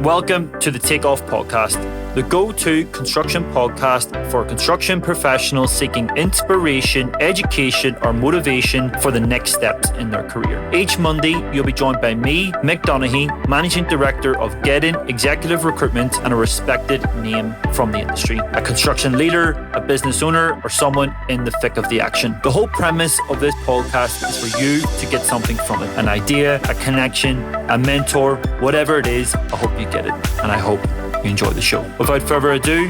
Welcome to the Takeoff Podcast, the go-to construction podcast for construction professionals seeking inspiration, education, or motivation for the next steps in their career. Each Monday, you'll be joined by me, Mick Donaghy, Managing Director of Gedden Executive Recruitment and a respected name from the industry. A construction leader, a business owner, or someone in the thick of the action. The whole premise of this podcast is for you to get something from it. An idea, a connection, a mentor, whatever it is, I hope you get it. And I hope you enjoy the show. Without further ado,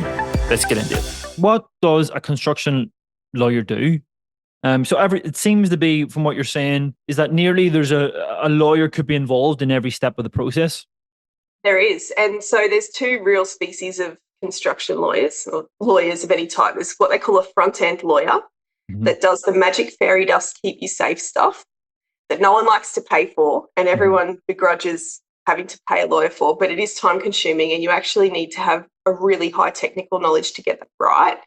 let's get into it. What does a construction lawyer do? It seems to be, from what you're saying, is that nearly there's a lawyer could be involved in every step of the process? There is. And so there's two real species of construction lawyers, or lawyers of any type. There's what they call a front-end lawyer that does the magic fairy dust keep you safe stuff that no one likes to pay for and everyone begrudges having to pay a lawyer for, but it is time consuming and you actually need to have a really high technical knowledge to get that right.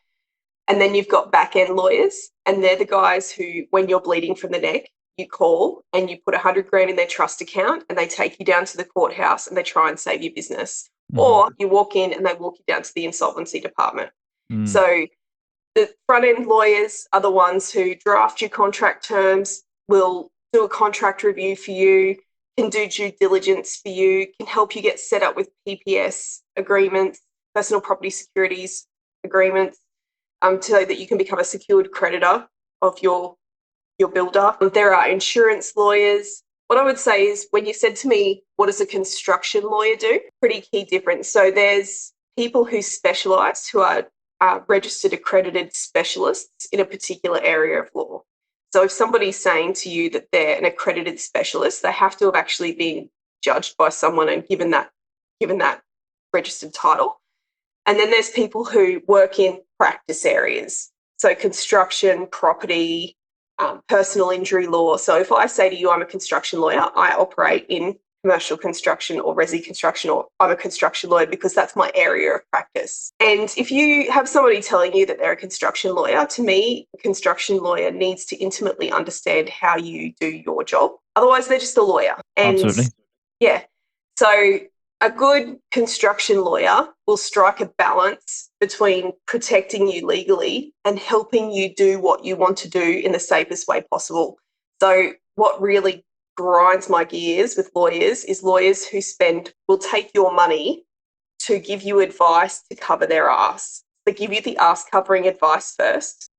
And then you've got back end lawyers, and they're the guys who, when you're bleeding from the neck, you call and you put $100,000 in their trust account and they take you down to the courthouse and they try and save your business. Or you walk in and they walk you down to the insolvency department. So the front end lawyers are the ones who draft your contract terms, will do a contract review for you, can do due diligence for you, can help you get set up with PPS agreements, personal property securities agreements, so that you can become a secured creditor of your builder. There are insurance lawyers. What I would say is, when you said to me, what does a construction lawyer do? Pretty key difference. So there's people who specialise, who are registered accredited specialists in a particular area of law. So if somebody's saying to you that they're an accredited specialist, they have to have actually been judged by someone and given that registered title. And then there's people who work in practice areas. So construction, property, personal injury law. So if I say to you, I'm a construction lawyer, I operate in commercial construction or resi construction, or I'm a construction lawyer because that's my area of practice. And if you have somebody telling you that they're a construction lawyer, to me, a construction lawyer needs to intimately understand how you do your job. Otherwise, they're just a lawyer. And absolutely. Yeah. So a good construction lawyer will strike a balance between protecting you legally and helping you do what you want to do in the safest way possible. So what really grinds my gears with lawyers is lawyers who will take your money to give you advice to cover their ass. They give you the ass covering advice first.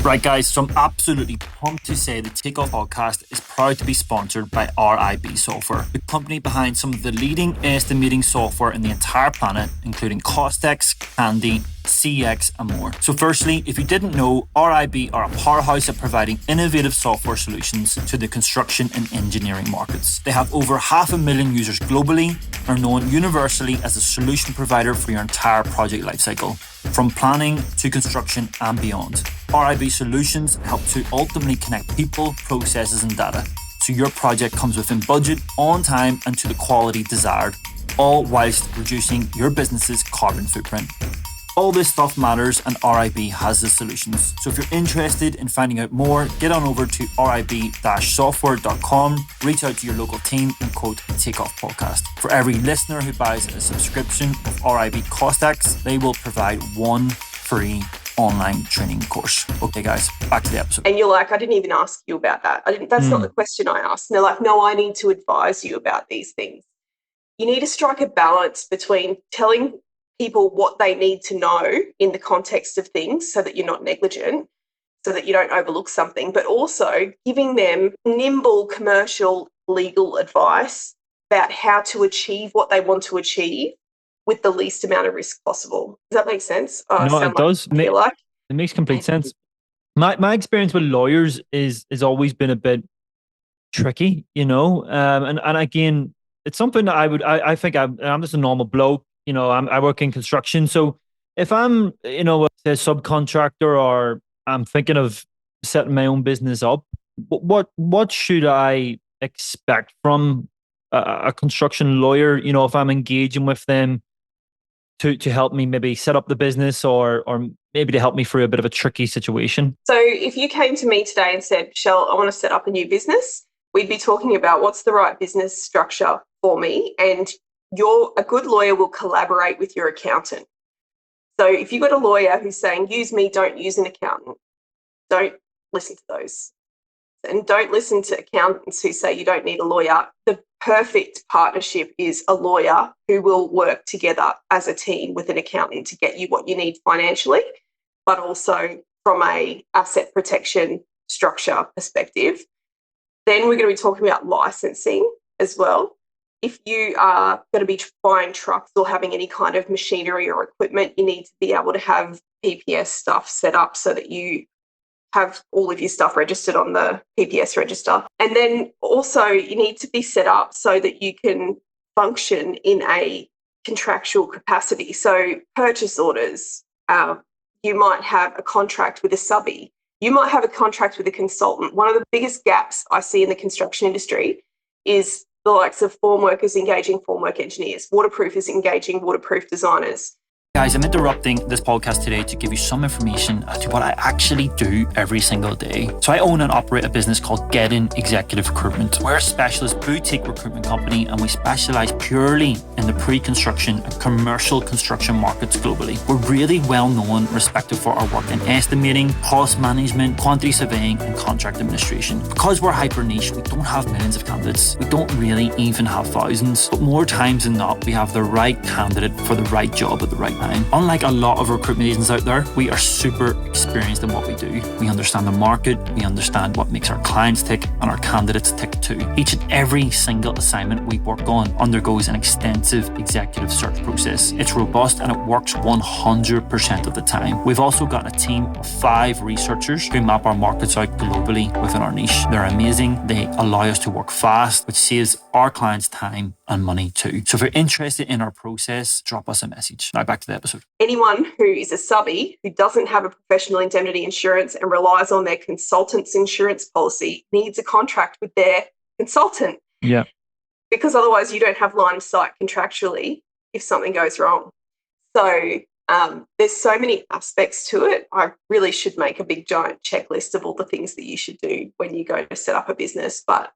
Right, guys, so I'm absolutely pumped to say the Takeoff Podcast is proud to be sponsored by RIB Software, the company behind some of the leading estimating software in the entire planet, including Costex, Candy, CX, and more. So firstly, if you didn't know, RIB are a powerhouse at providing innovative software solutions to the construction and engineering markets. They have over 500,000 users globally and are known universally as a solution provider for your entire project lifecycle, from planning to construction and beyond. RIB solutions help to ultimately connect people, processes, and data, so your project comes within budget, on time, and to the quality desired, all whilst reducing your business's carbon footprint. All this stuff matters, and RIB has the solutions. So if you're interested in finding out more, get on over to rib-software.com, reach out to your local team and quote Takeoff Podcast. For every listener who buys a subscription of RIB Costex, they will provide one free online training course. Okay, guys, back to the episode. And you're like, I didn't even ask you about that. That's not the question I asked. And they're like, no, I need to advise you about these things. You need to strike a balance between telling people what they need to know in the context of things so that you're not negligent, so that you don't overlook something, but also giving them nimble commercial legal advice about how to achieve what they want to achieve with the least amount of risk possible. Does that make sense? No, it does. It makes complete sense. My experience with lawyers is always been a bit tricky, and again, it's something that I think I'm just a normal bloke. I work in construction. So if I'm, a subcontractor, or I'm thinking of setting my own business up, what should I expect from a construction lawyer? If I'm engaging with them to help me maybe set up the business, or maybe to help me through a bit of a tricky situation. So if you came to me today and said, Michelle, I want to set up a new business, we'd be talking about what's the right business structure for me, and a good lawyer will collaborate with your accountant. So if you've got a lawyer who's saying, use me, don't use an accountant, don't listen to those. And don't listen to accountants who say you don't need a lawyer. The perfect partnership is a lawyer who will work together as a team with an accountant to get you what you need financially, but also from a asset protection structure perspective. Then we're going to be talking about licensing as well. If you are going to be buying trucks or having any kind of machinery or equipment, you need to be able to have PPS stuff set up so that you have all of your stuff registered on the PPS register. And then also you need to be set up so that you can function in a contractual capacity. So purchase orders, you might have a contract with a subby. You might have a contract with a consultant. One of the biggest gaps I see in the construction industry is the likes of formworkers engaging formwork engineers, waterproofers engaging waterproof designers. Guys, I'm interrupting this podcast today to give you some information as to what I actually do every single day. So I own and operate a business called Get In Executive Recruitment. We're a specialist boutique recruitment company, and we specialize purely in the pre-construction and commercial construction markets globally. We're really well known and respected for our work in estimating, cost management, quantity surveying, and contract administration. Because we're hyper niche, we don't have millions of candidates. We don't really even have thousands, but more times than not, we have the right candidate for the right job at the right time. Unlike a lot of recruitment agents out there, we are super experienced in what we do. We understand the market, we understand what makes our clients tick and our candidates tick too. Each and every single assignment we work on undergoes an extensive executive search process. It's robust and it works 100% of the time. We've also got a team of 5 researchers who map our markets out globally within our niche. They're amazing. They allow us to work fast, which saves our clients time and money too. So if you're interested in our process, drop us a message. Now back to the episode. Anyone who is a subby who doesn't have a professional indemnity insurance and relies on their consultant's insurance policy needs a contract with their consultant. Yeah. Because otherwise you don't have line of sight contractually if something goes wrong. So there's so many aspects to it. I really should make a big giant checklist of all the things that you should do when you go to set up a business. But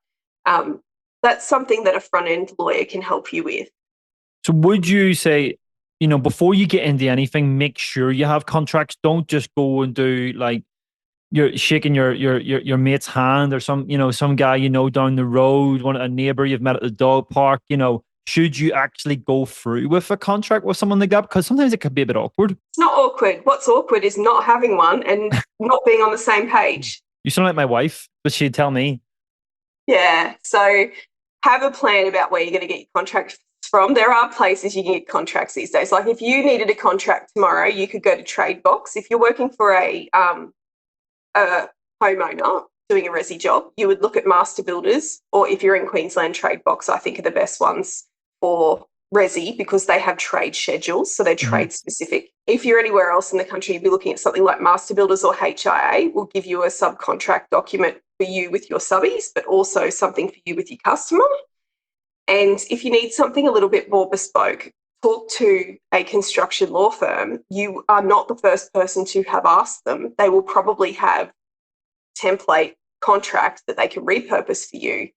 that's something that a front-end lawyer can help you with. So would you say, before you get into anything, make sure you have contracts? Don't just go and do like you're shaking your mate's hand or some guy down the road, a neighbor you've met at the dog park. Should you actually go through with a contract with someone like that? Because sometimes it can be a bit awkward. It's not awkward. What's awkward is not having one and not being on the same page. You sound like my wife, but she'd tell me. Yeah. So have a plan about where you're going to get your contract from. There are places you can get contracts these days. Like if you needed a contract tomorrow, you could go to TradeBox. If you're working for a homeowner doing a resi job, you would look at Master Builders, or if you're in Queensland, TradeBox, I think are the best ones for resi because they have trade schedules, so they're trade specific. If you're anywhere else in the country, you'd be looking at something like Master Builders or HIA will give you a subcontract document for you with your subbies, but also something for you with your customer. And if you need something a little bit more bespoke, talk to a construction law firm. You are not the first person to have asked them. They will probably have template contract that they can repurpose for you,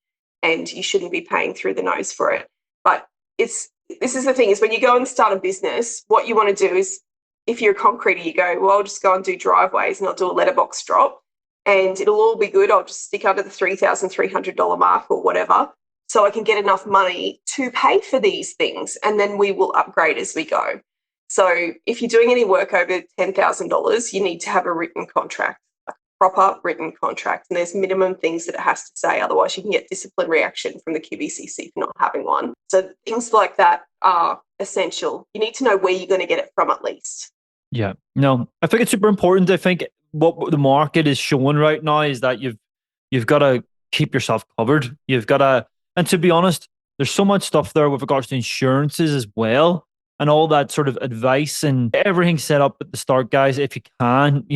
and you shouldn't be paying through the nose for it. But this is the thing, is when you go and start a business, what you want to do is, if you're a concreter, you go, well, I'll just go and do driveways and I'll do a letterbox drop and it'll all be good. I'll just stick under the $3,300 mark or whatever, so I can get enough money to pay for these things, and then we will upgrade as we go. So if you're doing any work over $10,000, you need to have a written contract, a proper written contract, and there's minimum things that it has to say. Otherwise, you can get disciplinary action from the QBCC for not having one. So things like that are essential. You need to know where you're going to get it from at least. Yeah, no, I think it's super important. I think what the market is showing right now is that you've got to keep yourself covered. You've got to, and to be honest, there's so much stuff there with regards to insurances as well, and all that sort of advice and everything set up at the start, guys. If you can,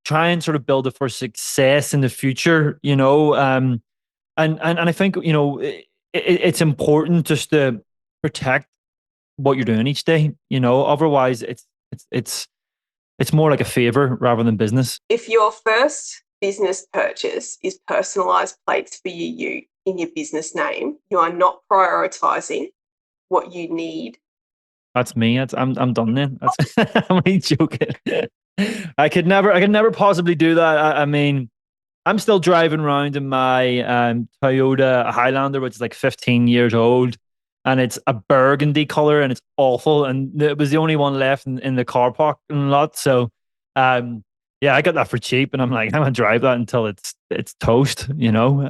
try and sort of build it for success in the future, and I think, it's important just to protect what you're doing each day, otherwise it's more like a favor rather than business. If your first business purchase is personalised plates for you in your business name, you are not prioritizing what you need. That's me. I'm done then. I'm only joking. I could never possibly do that. I mean, I'm still driving around in my Toyota Highlander, which is like 15 years old, and it's a burgundy color and it's awful. And it was the only one left in the car parking lot. So, yeah, I got that for cheap, and I'm like, I'm gonna drive that until it's toast, you know.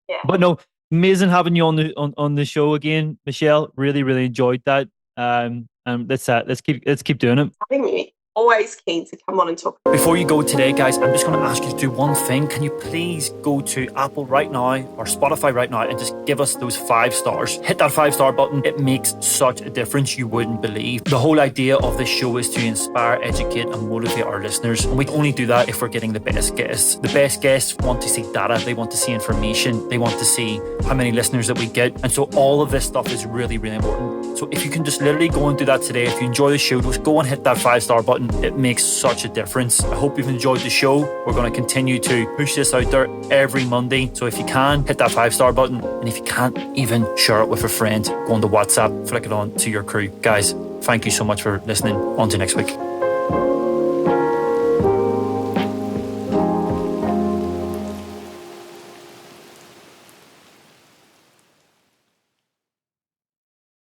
Yeah. But no, amazing having you on the show again, Michelle. Really, really enjoyed that. And let's keep doing it. Having me. Always keen to come on and talk. Before you go today, guys, I'm just going to ask you to do one thing. Can you please go to Apple right now or Spotify right now and just give us those 5 stars? Hit that 5-star button. It makes such a difference you wouldn't believe. The whole idea of this show is to inspire, educate, and motivate our listeners. And we only do that if we're getting the best guests. The best guests want to see data. They want to see information. They want to see how many listeners that we get. And so all of this stuff is really, really important. So if you can just literally go and do that today, if you enjoy the show, just go and hit that 5-star button. It makes such a difference. I hope you've enjoyed the show. We're going to continue to push this out there every Monday. So if you can, hit that 5-star button. And if you can't, even share it with a friend. Go on to WhatsApp, flick it on to your crew. Guys, thank you so much for listening. On to next week.